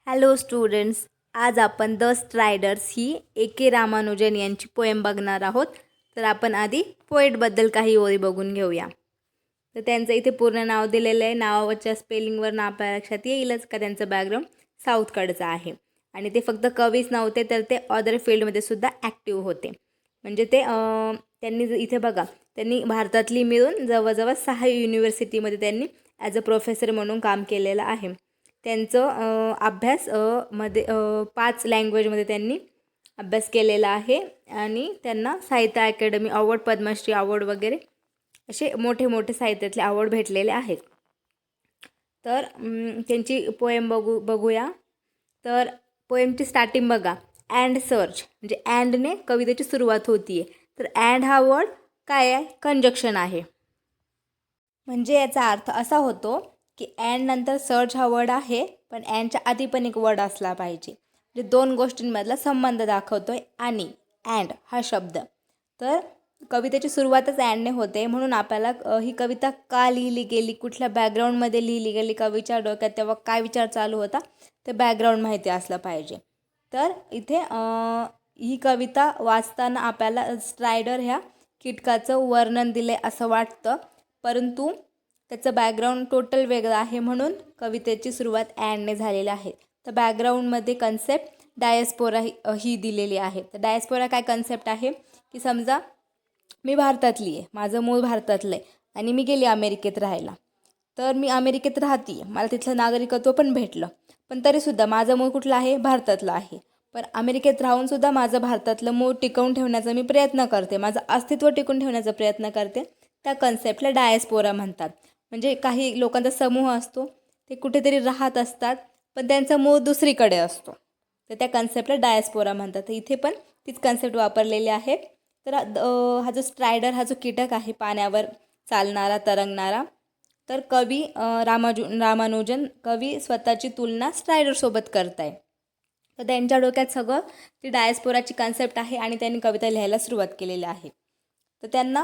Hello students, आज आपण the स्ट्रायडर्स he A K. Ramanujan यांची पोएम बघणार आहोत. तर आपण आधी पोएटबद्दल काही ओळी बघून घेऊया. तर त्यांचं इथे पूर्ण नाव दिलेलं आहे. नावाच्या स्पेलिंगवर आपल्या लक्षात येईलच का त्यांचं बॅकग्राऊंड साऊथकडचं आहे. आणि ते फक्त कवीच नव्हते, तर ते अदर फील्डमध्ये सुद्धा ॲक्टिव्ह होते. म्हणजे त्यांनी इथे बघा, त्यांनी भारतातली मिळून जवळजवळ 6 युनिव्हर्सिटीमध्ये त्यांनी ॲज अ प्रोफेसर म्हणून काम केलेलं आहे. त्यांचं अभ्यास मध्ये 5 लँग्वेजमध्ये त्यांनी अभ्यास केलेला आहे आणि त्यांना साहित्य अकॅडमी अवॉर्ड, पद्मश्री अवॉर्ड वगैरे असे मोठे मोठे साहित्यातले अवॉर्ड भेटलेले आहेत. तर त्यांची पोएम बघूया. तर पोएमची स्टार्टिंग बघा, अँड सर्च म्हणजे अँडने कवितेची सुरुवात होती आहे. तर अँड हा वर्ड काय आहे? कंजक्शन आहे. म्हणजे याचा अर्थ असा होतो की अँड नंतर सर्च हा वर्ड आहे, पण अँडच्या आधी पण एक वर्ड असला पाहिजे. म्हणजे दोन गोष्टींमधला संबंध दाखवतोय आणि अँड हा शब्द. तर कवितेची सुरुवातच अँडने होते, म्हणून आपल्याला ही कविता का लिहिली गेली, कुठल्या बॅकग्राऊंडमध्ये लिहिली गेली, कवीच्या डोक्यात तेव्हा काय विचार चालू होता ते बॅकग्राऊंड माहिती असलं पाहिजे. तर इथे ही कविता वाचताना आपल्याला स्ट्रायडर ह्या कीटकाचं वर्णन दिले असं वाटतं, परंतु त्याचं बॅकग्राऊंड टोटल वेगळं आहे, म्हणून कवितेची सुरुवात अँडने झालेली आहे. तर बॅकग्राऊंडमध्ये कन्सेप्ट डायस्पोरा ही दिलेली आहे. तर डायस्पोरा काय कन्सेप्ट आहे की समजा मी भारतातली आहे, माझं मूळ भारतातलं आहे आणि मी गेली अमेरिकेत राहायला. तर मी अमेरिकेत राहते, मला तिथलं नागरिकत्व पण भेटलं, पण तरीसुद्धा माझं मूळ कुठलं आहे? भारतातलं आहे. पण अमेरिकेत राहूनसुद्धा माझं भारतातलं मूळ टिकवून ठेवण्याचा मी प्रयत्न करते, माझं अस्तित्व टिकून ठेवण्याचा प्रयत्न करते. त्या कन्सेप्टला डायस्पोरा म्हणतात. म्हणजे काही लोकांचा समूह असतो, ते कुठेतरी राहत असतात, पण त्यांचा मूळ दुसरीकडे असतो. तर त्या कन्सेप्टला डायस्पोरा म्हणतात. तर इथे पण तीच कन्सेप्ट वापरलेली आहे. तर हा जो स्ट्रायडर हा जो कीटक आहे, पाण्यावर चालणारा, तरंगणारा, तर कवी रामानुजन कवी स्वतःची तुलना स्ट्रायडरसोबत करत आहे. तर त्यांच्या डोक्यात सगळं ती डायस्पोराची कन्सेप्ट आहे आणि त्यांनी कविता लिहायला सुरुवात केलेली आहे. तर त्यांना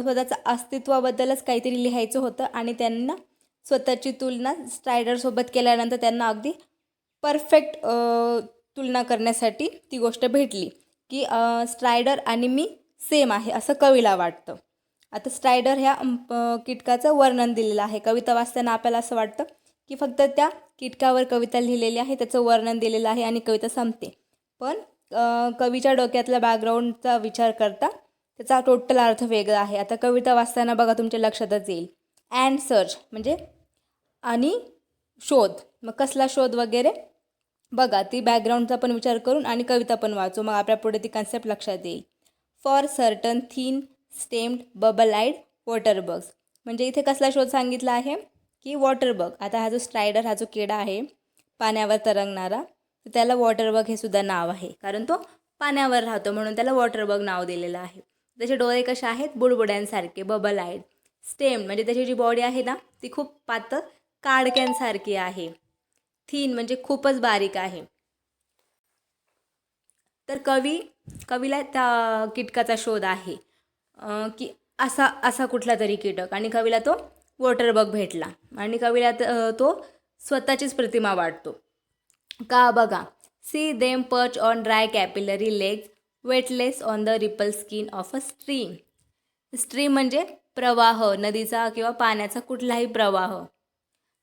स्वतःचं अस्तित्वाबद्दलच काहीतरी लिहायचं होतं आणि त्यांना स्वतःची तुलना स्ट्रायडरसोबत केल्यानंतर त्यांना अगदी परफेक्ट तुलना करण्यासाठी ती गोष्ट भेटली की स्ट्रायडर आणि मी सेम आहे असं कवीला वाटतं. आता स्ट्रायडर ह्या कीटकाचं वर्णन दिलेलं आहे. कविता वाचताना आपल्याला असं वाटतं की फक्त त्या कीटकावर कविता लिहिलेली आहे, त्याचं वर्णन दिलेलं आहे आणि कविता संपते. पण कवीच्या डोक्यातल्या बॅकग्राऊंडचा विचार करता त्याचा टोटल अर्थ वेगळा आहे. आता कविता वाचताना बघा तुमच्या लक्षातच येईल, अँड सर्च म्हणजे आणि शोध. मग कसला शोध वगैरे बघा, ती बॅकग्राऊंडचा पण विचार करून आणि कविता पण वाचू, मग आपल्या पुढे ती कन्सेप्ट लक्षात येईल. For certain thin stemmed bubble eyed water bugs म्हणजे इथे कसला शोध सांगितला आहे की वॉटर बग. आता हा जो स्ट्रायडर हा जो किडा आहे पाण्यावर तरंगणारा, तर त्याला वॉटर बग हे सुद्धा नाव आहे, कारण तो पाण्यावर राहतो म्हणून त्याला वॉटर बग नाव दिलेलं आहे. त्याचे डोळे कसे आहेत? बुडबुड्यांसारखे, बबल आईड. स्टेम म्हणजे त्याची जी बॉडी आहे ना ती खूप पातळ काडक्यांसारखी आहे. थीन म्हणजे खूपच बारीक आहे. तर कवीला त्या कीटकाचा शोध आहे की असा कुठला तरी कीटक, आणि कवीला तो वॉटर बग भेटला आणि कवीला तो स्वतःचीच प्रतिमा वाटतो का बघा. See them perch on dry capillary legs weightless on the ripple skin of a stream. Stream म्हणजे प्रवाह, नदीचा किंवा पाण्याचा कुठलाही प्रवाह.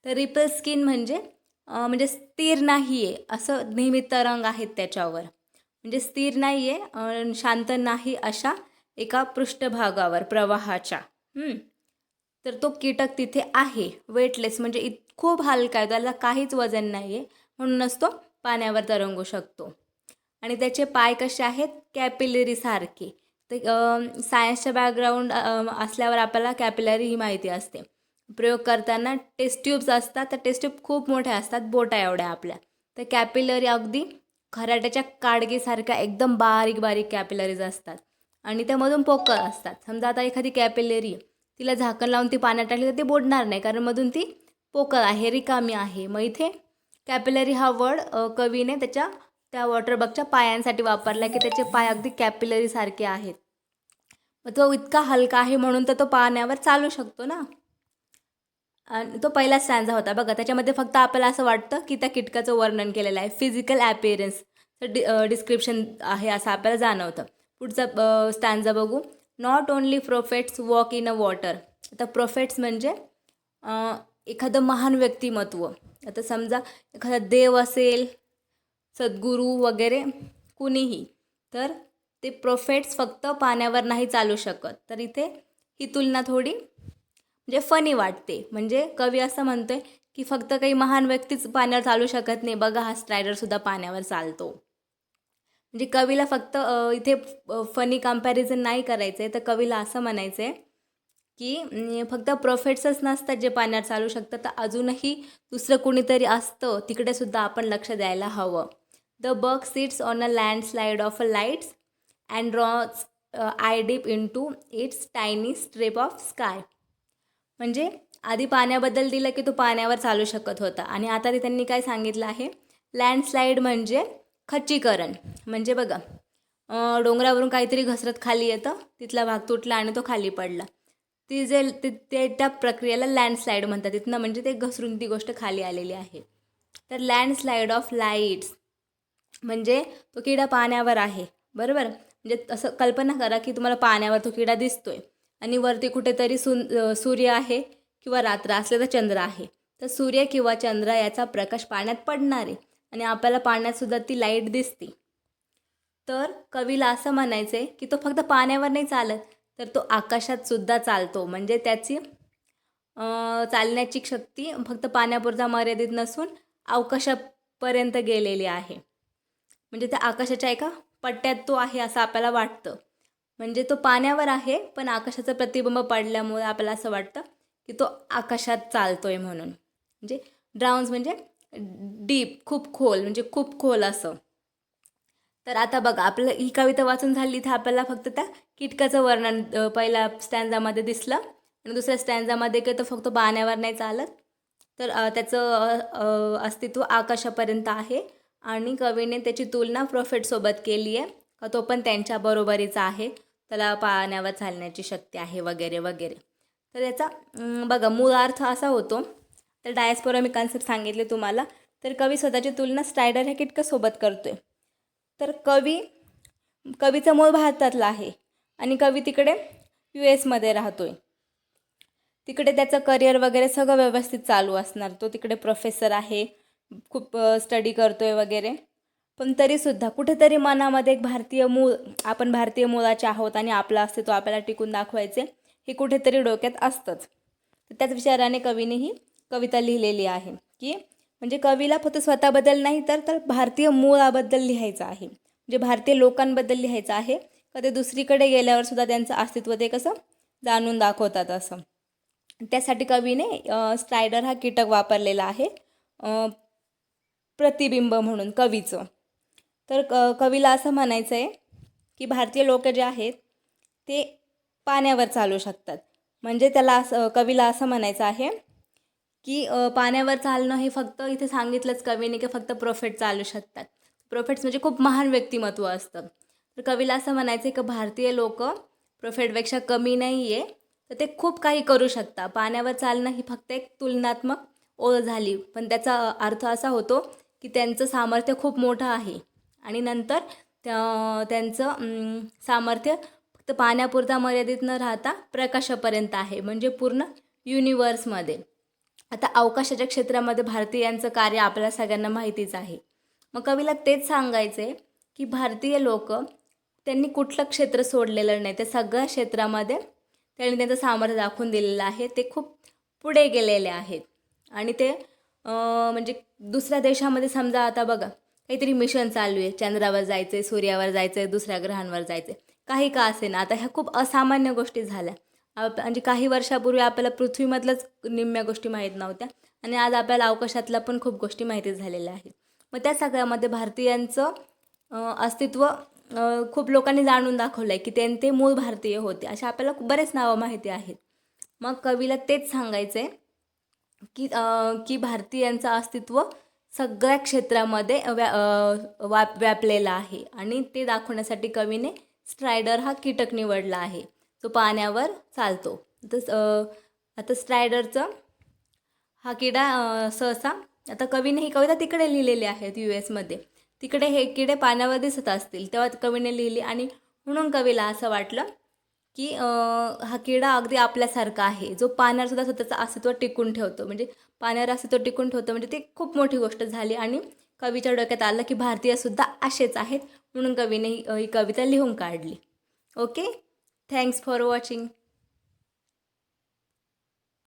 तर रिपल स्किन म्हणजे स्थिर नाही आहे, असं नेहमी तरंग आहेत त्याच्यावर, म्हणजे स्थिर नाही आहे, शांत नाही अशा एका पृष्ठभागावर प्रवाहाच्या. तर तो कीटक तिथे आहे. वेटलेस म्हणजे खूप हलका आहे, त्याला काहीच वजन नाही आहे, म्हणूनच तो पाण्यावर तरंगू शकतो. आणि त्याचे पाय कसे आहेत? कॅपिलरी सारखे. तर सायन्सच्या बॅकग्राऊंड असल्यावर आपल्याला कॅपिलरी ही माहिती असते. प्रयोग करताना टेस्ट ट्यूब्स असतात, तर टेस्ट ट्यूब खूप मोठ्या असतात, बोटा एवढ्या आपल्या. तर कॅपिलरी अगदी खराट्याच्या काडगेसारख्या एकदम बारीक बारीक कॅपिलरीज असतात आणि त्यामधून पोकळ असतात. समजा आता एखादी कॅपिलरी तिला झाकण लावून ती पाण्यात टाकली तर ती बुडणार नाही, कारण मधून ती पोकळ आहे, रिकामी आहे. मग इथे कॅपिलरी हा वर्ड कवीने त्या वॉटर बगच्या पायांसाठी वापरला की त्याचे पाय अगदी कॅपिलरी सारखे आहेत. मग तो इतका हलका आहे म्हणून तर तो पाण्यावर चालू शकतो ना. आणि तो पहिला स्टॅन्झा होता बघा. त्याच्यामध्ये फक्त आपल्याला असं वाटतं की त्या कीटकाचं वर्णन केलेलं आहे, फिजिकल ॲपिअरन्सचं डिस्क्रिप्शन आहे असं आपल्याला जाणवतं. पुढचा स्टॅन्झा बघू. Not only prophets walk in a water. आता प्रोफेट्स म्हणजे एखादं महान व्यक्तिमत्व. आता समजा एखादा देव असेल, सद्गुरू वगैरे कुणीही, तर ते प्रोफेट्स फक्त पाण्यावर नाही चालू शकत. तर इथे ही तुलना थोडी म्हणजे फनी वाटते. म्हणजे कवी असं म्हणतोय की फक्त काही महान व्यक्तीच पाण्यावर चालू शकत नाही, बघा हा स्ट्रायडरसुद्धा पाण्यावर चालतो. म्हणजे कवीला फक्त इथे फनी कम्पॅरिझन नाही करायचं आहे, तर कवीला असं म्हणायचं आहे की फक्त प्रोफेट्सच नसतात जे पाण्यावर चालू शकतात, तर अजूनही दुसरं कुणीतरी असतं, तिकडेसुद्धा आपण लक्ष द्यायला हवं. The bug sits on a landslide of a lights and draws eye deep into its tiny strip of sky. म्हणजे आधी पाण्याबद्दल दिलं की तो पाण्यावर चालू शकत होता, आणि आता ते त्यांनी काय सांगितलं आहे, लँडस्लाईड म्हणजे खच्चीकरण. म्हणजे बघा, डोंगरावरून काहीतरी घसरत खाली येतं, तिथला भाग तुटला आणि तो खाली पडला. ती जे ते त्या प्रक्रियेला लँडस्लाईड म्हणतात. तिथनं म्हणजे ते घसरून ती गोष्ट खाली आलेली आहे. तर लँडस्लाईड ऑफ लाईट्स म्हणजे तो किडा पाण्यावर आहे, बरोबर. म्हणजे असं कल्पना करा की तुम्हाला पाण्यावर तो किडा दिसतोय आणि वरती कुठेतरी सूर्य आहे किंवा रात्र असले तर चंद्र आहे. तर सूर्य किंवा चंद्र याचा प्रकाश पाण्यात पडणार आहे आणि आपल्याला पाण्यातसुद्धा ती लाईट दिसते. तर कवीला असं म्हणायचं आहे की तो फक्त पाण्यावर नाही चालत, तर तो आकाशात सुद्धा चालतो. म्हणजे त्याची चालण्याची शक्ती फक्त पाण्यापुरता मर्यादित नसून अवकाशापर्यंत गेलेली आहे. म्हणजे त्या आकाशाच्या एका पट्ट्यात तो आहे असं आपल्याला वाटतं. म्हणजे तो पाण्यावर आहे, पण आकाशाचं प्रतिबिंब पडल्यामुळे आपल्याला असं वाटतं की तो आकाशात चालतोय म्हणून. म्हणजे ड्राउन्स म्हणजे डीप, खूप खोल, म्हणजे खूप खोल असं. तर आता बघा, आपल्याला ही कविता वाचून झाली, इथे आपल्याला फक्त त्या कीटकाचं वर्णन पहिल्या स्टॅन्झामध्ये दिसलं आणि दुसऱ्या स्टॅन्झामध्ये की तो फक्त पाण्यावर नाही चालत, तर त्याचं अस्तित्व आकाशापर्यंत आहे. आणि कवीने त्याची तुलना प्रोफेटसोबत केली आहे, का तो पण त्यांच्या बरोबरीचा आहे, त्याला पाण्यावर चालण्याची शक्ती आहे वगैरे वगैरे. तर याचा बघा मूळ अर्थ असा होतो. तर डायस्पोरा मी कन्सेप्ट सांगितले तुम्हाला. तर कवी स्वतःची तुलना स्ट्रायडर ह्या कीटकासोबत करतोय. तर कवीचा मूळ भारतातला आहे आणि कवी तिकडे US राहतोय. तिकडे त्याचं करिअर वगैरे सगळं व्यवस्थित चालू असणार. तो तिकडे प्रोफेसर आहे, खूप स्टडी करतोय वगैरे. पण तरीसुद्धा कुठेतरी मनामध्ये एक आपण भारतीय मुळाचे आहोत आणि आपलं अस्तित्व आपल्याला टिकून दाखवायचे, हे कुठेतरी डोक्यात असतंच. तर त्याच विचाराने कवीने ही कविता लिहिलेली आहे की म्हणजे कवीला फक्त स्वतःबद्दल नाही तर भारतीय मुळाबद्दल लिहायचं आहे. म्हणजे भारतीय लोकांबद्दल लिहायचं आहे, का ते दुसरीकडे गेल्यावर सुद्धा त्यांचं अस्तित्व ते कसं जाणून दाखवतात असं. त्यासाठी कवीने स्ट्रायडर हा कीटक वापरलेला आहे प्रतिबिंब म्हणून कवीचं. तर कवीला असं म्हणायचं आहे की भारतीय लोक जे आहेत ते पाण्यावर चालू शकतात. म्हणजे कवीला असं म्हणायचं आहे की पाण्यावर चालणं हे फक्त इथे सांगितलंच कवीने की फक्त प्रोफेट चालू शकतात. प्रोफेट्स म्हणजे खूप महान व्यक्तिमत्व असतं. तर कवीला असं म्हणायचं आहे की भारतीय लोक प्रोफेटपेक्षा कमी नाही आहे, तर ते खूप काही करू शकतात. पाण्यावर चालणं ही फक्त एक तुलनात्मक ओळ झाली, पण त्याचा अर्थ असा होतो की त्यांचं सामर्थ्य खूप मोठं आहे आणि नंतर त्यांचं सामर्थ्य फक्त पाण्यापुरता मर्यादित न राहता प्रकाशापर्यंत आहे, म्हणजे पूर्ण युनिवर्समध्ये. आता अवकाशाच्या क्षेत्रामध्ये भारतीयांचं कार्य आपल्याला सगळ्यांना माहितीच आहे. मग कवीला तेच सांगायचं आहे की भारतीय लोक त्यांनी कुठलं क्षेत्र सोडलेलं नाही, त्या सगळ्या क्षेत्रामध्ये त्यांनी त्यांचं सामर्थ्य दाखवून दिलेलं आहे. ते खूप पुढे गेलेले आहेत आणि ते म्हणजे दुसऱ्या देशामध्ये समजा आता बघा काहीतरी मिशन चालू आहे, चंद्रावर जायचं आहे, सूर्यावर जायचं आहे, दुसऱ्या ग्रहांवर जायचं आहे, काही का असे ना. आता ह्या खूप असामान्य गोष्टी झाल्या. म्हणजे काही वर्षापूर्वी आपल्याला पृथ्वीमधलंच निम्म्या गोष्टी माहीत नव्हत्या आणि आज आपल्याला अवकाशातल्या पण खूप गोष्टी माहिती झालेल्या आहेत. मग त्या सगळ्यामध्ये भारतीयांचं अस्तित्व खूप लोकांनी जाणून दाखवलं आहे की ते मूळ भारतीय होते. अशा आपल्याला बरेच नावं माहिती आहेत. मग कवीला तेच सांगायचं आहे की भारतीयांचं अस्तित्व सगळ्या क्षेत्रामध्ये व्यापलेलं आहे आणि ते दाखवण्यासाठी कवीने स्ट्रायडर हा कीटक निवडला आहे, जो पाण्यावर चालतो. आता स्ट्रायडरचं हा किडा सहसा आता कवीने ही कविता तिकडे लिहिलेली आहेत US मध्ये. तिकडे हे किडे पाण्यावर दिसत असतील तेव्हा कवीने लिहिली आणि म्हणून कवीला असं वाटलं की हा किडा अगदी आपल्यासारखा आहे, जो पाण्यावर सुद्धा स्वतःचं अस्तित्व टिकून ठेवतो. म्हणजे पाण्यावर अस्तित्व टिकून ठेवतो म्हणजे ती खूप मोठी गोष्ट झाली आणि कवीच्या डोक्यात आलं की भारतीयसुद्धा असेच आहेत, म्हणून कवीने ही कविता लिहून काढली. Okay, thanks for watching.